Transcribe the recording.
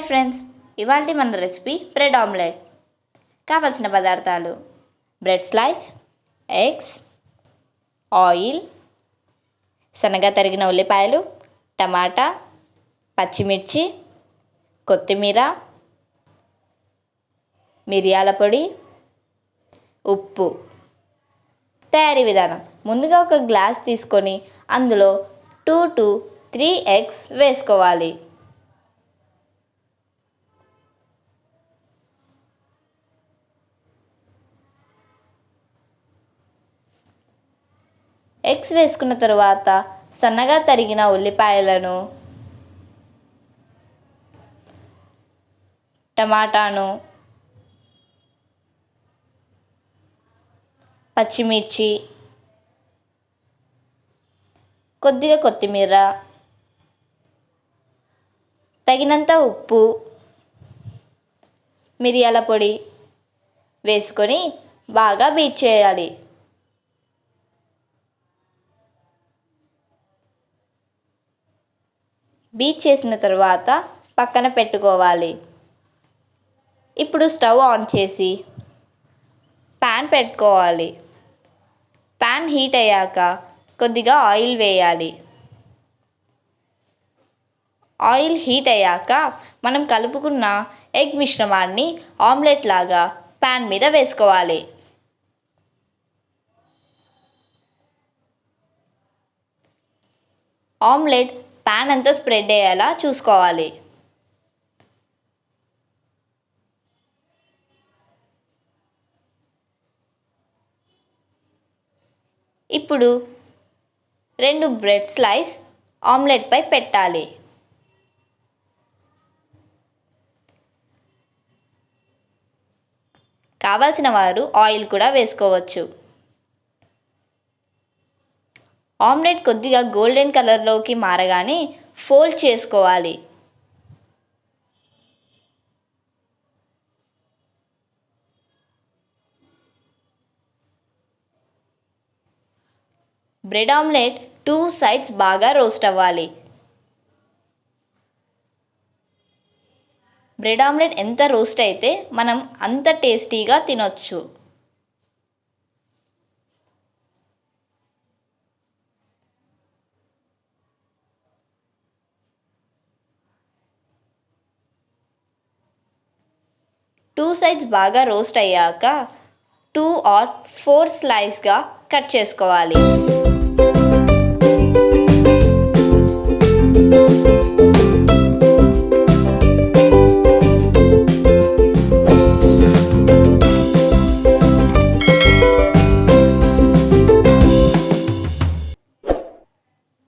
Hi friends, ఇవాల్టి మన recipe bread omelette. కావలసిన పదార్థాలు: బ్రెడ్ స్లైస్, ఎగ్స్, ఆయిల్, సన్నగా తరిగిన ఉల్లిపాయలు, టమాటా, పచ్చిమిర్చి, కొత్తిమీర, మిరియాల పొడి, ఉప్పు. తయారీ విధానం: ముందుగా ఒక గ్లాస్ తీసుకొని అందులో 2 to 3 ఎగ్స్ వేసుకోవాలి. ఎగ్స్ వేసుకున్న తరువాత సన్నగా తరిగిన ఉల్లిపాయలను, టమాటాను, పచ్చిమిర్చి, కొద్దిగా కొత్తిమీర, తగినంత ఉప్పు, మిరియాల పొడి వేసుకొని బాగా బీట్ చేయాలి. బీట్ చేసిన తర్వాత పక్కన పెట్టుకోవాలి. ఇప్పుడు స్టవ్ ఆన్ చేసి ప్యాన్ పెట్టుకోవాలి. ప్యాన్ హీట్ అయ్యాక కొద్దిగా ఆయిల్ వేయాలి. ఆయిల్ హీట్ అయ్యాక మనం కలుపుకున్న ఎగ్ మిశ్రమాన్ని ఆమ్లెట్ లాగా ప్యాన్ మీద వేసుకోవాలి. ఆమ్లెట్ ప్యాన్ అంతా స్ప్రెడ్ అయ్యేలా చూసుకోవాలి. ఇప్పుడు 2 బ్రెడ్ స్లైస్ ఆమ్లెట్పై పెట్టాలి. కావాల్సిన వారు ఆయిల్ కూడా వేసుకోవచ్చు. ఆమ్లెట్ కొద్దిగా గోల్డెన్ కలర్లోకి మారగానే ఫోల్డ్ చేసుకోవాలి. బ్రెడ్ ఆమ్లెట్ 2 సైడ్స్ బాగా రోస్ట్ అవ్వాలి. బ్రెడ్ ఆమ్లెట్ ఎంత రోస్ట్ అయితే మనం అంత టేస్టీగా తినొచ్చు. టూ సైడ్స్ బాగా రోస్ట్ అయ్యాక 2 or 4 స్లైస్గా కట్ చేసుకోవాలి.